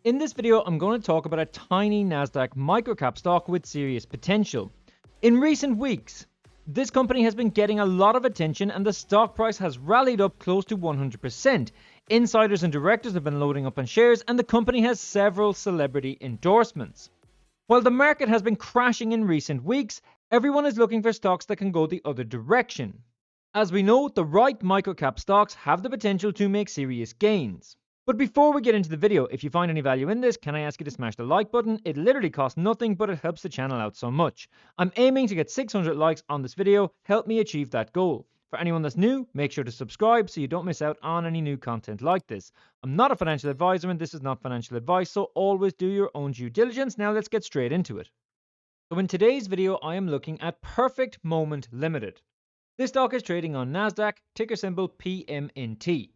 In this video, I'm going to talk about a tiny Nasdaq microcap stock with serious potential. In recent weeks, this company has been getting a lot of attention and the stock price has rallied up close to 100%. Insiders and directors have been loading up on shares and the company has several celebrity endorsements. While the market has been crashing in recent weeks, everyone is looking for stocks that can go the other direction. As we know, the right microcap stocks have the potential to make serious gains. But before we get into the video, if you find any value in this, can I ask you to smash the like button? It literally costs nothing, but it helps the channel out so much. I'm aiming to get 600 likes on this video. Help me achieve that goal. For anyone that's new, make sure to subscribe so you don't miss out on any new content like this. I'm not a financial advisor and this is not financial advice, so always do your own due diligence. Now let's get straight into it. So in today's video, I am looking at Perfect Moment Limited. This stock is trading on Nasdaq, ticker symbol PMNT.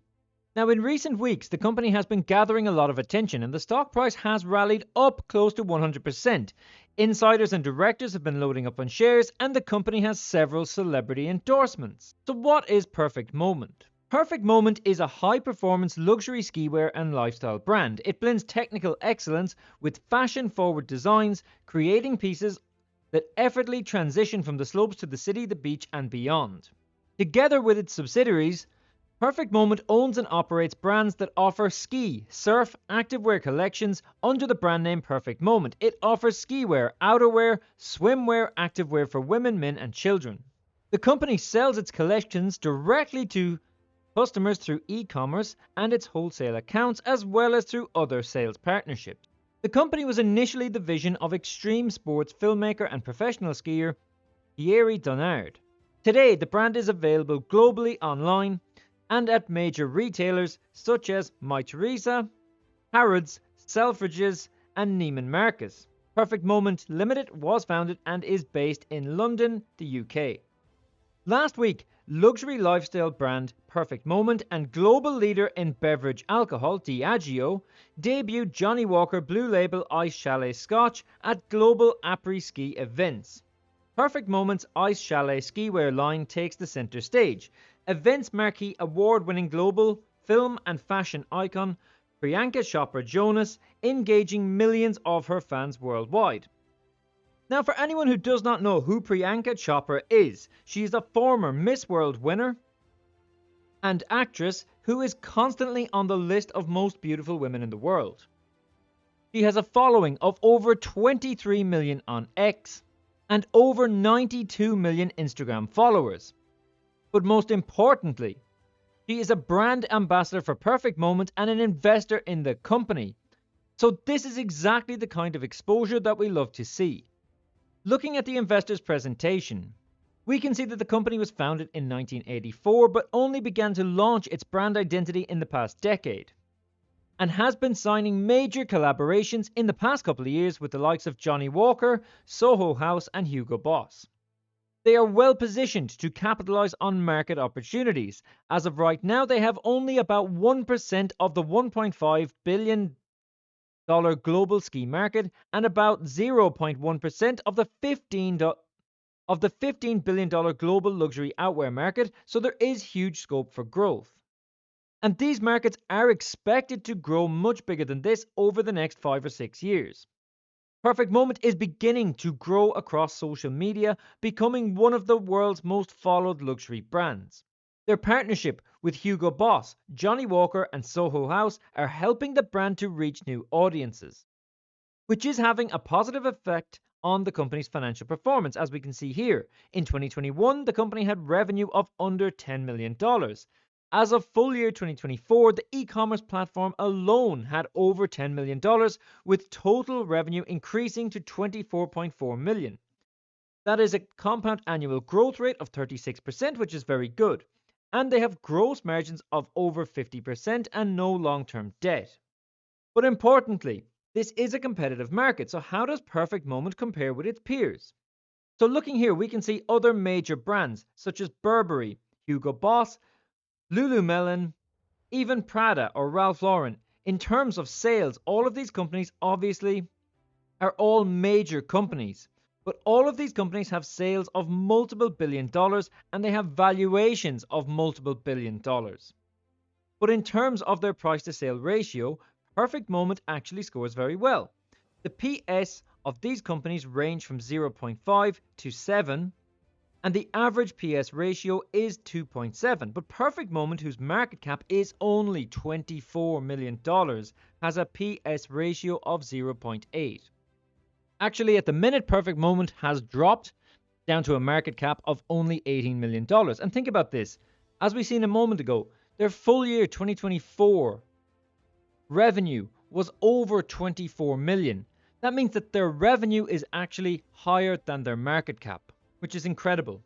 Now, in recent weeks, the company has been gathering a lot of attention and the stock price has rallied up close to 100%. Insiders and directors have been loading up on shares and the company has several celebrity endorsements. So what is Perfect Moment? Perfect Moment is a high-performance luxury skiwear and lifestyle brand. It blends technical excellence with fashion-forward designs, creating pieces that effortlessly transition from the slopes to the city, the beach and beyond. Together with its subsidiaries, Perfect Moment owns and operates brands that offer ski, surf, activewear collections under the brand name Perfect Moment. It offers skiwear, outerwear, swimwear, activewear for women, men and children. The company sells its collections directly to customers through e-commerce and its wholesale accounts, as well as through other sales partnerships. The company was initially the vision of extreme sports filmmaker and professional skier Thierry Donard. Today, the brand is available globally online and at major retailers such as Mytheresa, Harrods, Selfridges and Neiman Marcus. Perfect Moment Limited was founded and is based in London, the UK. Last week, luxury lifestyle brand Perfect Moment and global leader in beverage alcohol Diageo debuted Johnnie Walker Blue Label Ice Chalet Scotch at global après-ski events. Perfect Moment's Ice Chalet skiwear line takes the center stage. Events marquee award-winning global film and fashion icon Priyanka Chopra Jonas engaging millions of her fans worldwide. Now, for anyone who does not know who Priyanka Chopra is, she is a former Miss World winner and actress who is constantly on the list of most beautiful women in the world. She has a following of over 23 million on X and over 92 million Instagram followers. But most importantly, she is a brand ambassador for Perfect Moment and an investor in the company. So this is exactly the kind of exposure that we love to see. Looking at the investor's presentation, we can see that the company was founded in 1984 but only began to launch its brand identity in the past decade, and has been signing major collaborations in the past couple of years with the likes of Johnnie Walker, Soho House and Hugo Boss. They are well positioned to capitalize on market opportunities. As of right now, they have only about 1% of the $1.5 billion global ski market and about 0.1% of the $15 billion global luxury outwear market, so there is huge scope for growth. And these markets are expected to grow much bigger than this over the next 5 or 6 years. Perfect Moment is beginning to grow across social media, becoming one of the world's most followed luxury brands. Their partnership with Hugo Boss, Johnnie Walker and Soho House are helping the brand to reach new audiences, which is having a positive effect on the company's financial performance. As we can see here, in 2021, the company had revenue of under $10 million. As of full year 2024, the e-commerce platform alone had over $10 million, with total revenue increasing to $24.4 million. That is a compound annual growth rate of 36%, which is very good. And they have gross margins of over 50% and no long-term debt. But importantly, this is a competitive market, so how does Perfect Moment compare with its peers? So looking here, we can see other major brands such as Burberry, Hugo Boss, Lululemon, even Prada or Ralph Lauren. In terms of sales, all of these companies obviously are all major companies, but all of these companies have sales of multiple $billion and they have valuations of multiple $billion. But in terms of their price to sale ratio, Perfect Moment actually scores very well. The PS of these companies range from 0.5 to 7, and the average PS ratio is 2.7. But Perfect Moment, whose market cap is only $24 million, has a PS ratio of 0.8. Actually, at the minute, Perfect Moment has dropped down to a market cap of only $18 million. And think about this. As we seen a moment ago, their full year 2024 revenue was over 24 million. That means that their revenue is actually higher than their market cap, which is incredible.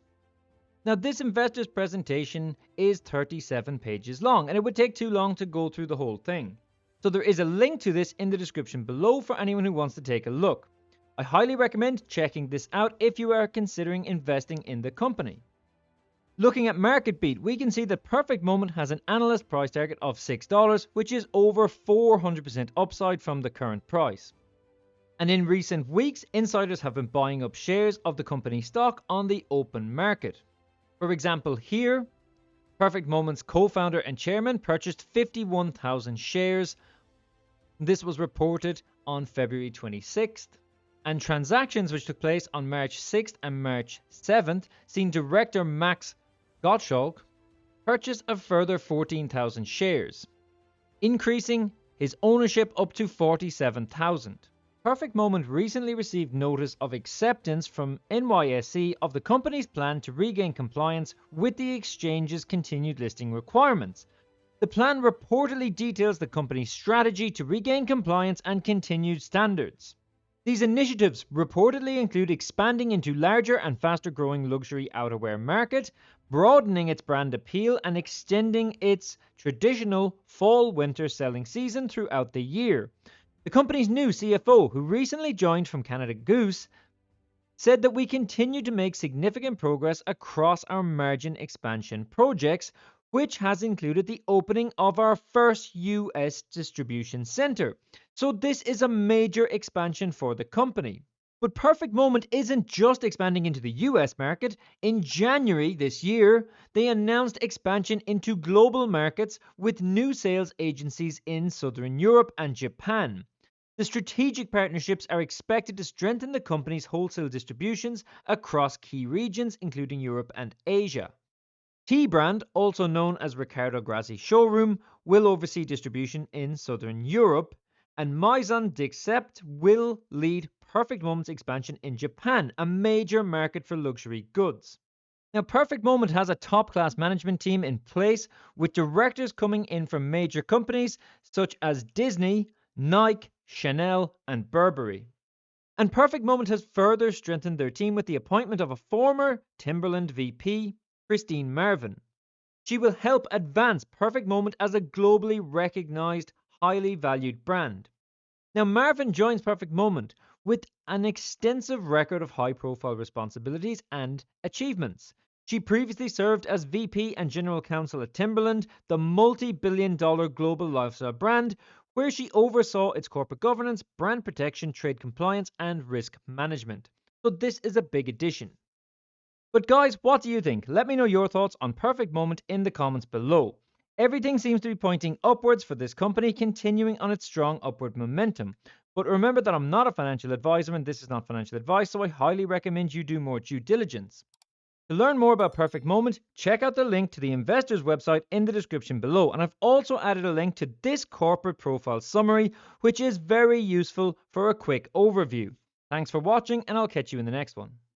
Now, this investor's presentation is 37 pages long, and it would take too long to go through the whole thing. So there is a link to this in the description below for anyone who wants to take a look. I highly recommend checking this out if you are considering investing in the company. Looking at Market Beat, we can see that Perfect Moment has an analyst price target of $6, which is over 400% upside from the current price. And in recent weeks, insiders have been buying up shares of the company stock on the open market. For example, here, Perfect Moment's co-founder and chairman purchased 51,000 shares. This was reported on February 26th. And transactions which took place on March 6th and March 7th seen director Max Gottschalk purchase a further 14,000 shares, increasing his ownership up to 47,000. Perfect Moment recently received notice of acceptance from NYSE of the company's plan to regain compliance with the exchange's continued listing requirements. The plan reportedly details the company's strategy to regain compliance and continued standards. These initiatives reportedly include expanding into larger and faster growing luxury outerwear market, broadening its brand appeal, and extending its traditional fall-winter selling season throughout the year. The company's new CFO, who recently joined from Canada Goose, said that we continue to make significant progress across our margin expansion projects, which has included the opening of our first US distribution center. So this is a major expansion for the company. But Perfect Moment isn't just expanding into the US market. In January this year, they announced expansion into global markets with new sales agencies in Southern Europe and Japan. The strategic partnerships are expected to strengthen the company's wholesale distributions across key regions, including Europe and Asia. T-Brand, also known as Riccardo Grassi Showroom, will oversee distribution in Southern Europe, and Maison d'Accept will lead Perfect Moment's expansion in Japan, a major market for luxury goods. Now, Perfect Moment has a top-class management team in place, with directors coming in from major companies such as Disney, Nike, Chanel, and Burberry. And Perfect Moment has further strengthened their team with the appointment of a former Timberland VP, Christine Marvin. She will help advance Perfect Moment as a globally recognized, highly valued brand. Now, Marvin joins Perfect Moment with an extensive record of high-profile responsibilities and achievements. She previously served as VP and General Counsel at Timberland, the multi-billion-dollar global lifestyle brand, where she oversaw its corporate governance, brand protection, trade compliance, and risk management. So this is a big addition. But guys, what do you think? Let me know your thoughts on Perfect Moment in the comments below. Everything seems to be pointing upwards for this company, continuing on its strong upward momentum. But remember that I'm not a financial advisor and this is not financial advice, so I highly recommend you do more due diligence. To learn more about Perfect Moment, check out the link to the investor's website in the description below. And I've also added a link to this corporate profile summary, which is very useful for a quick overview. Thanks for watching, and I'll catch you in the next one.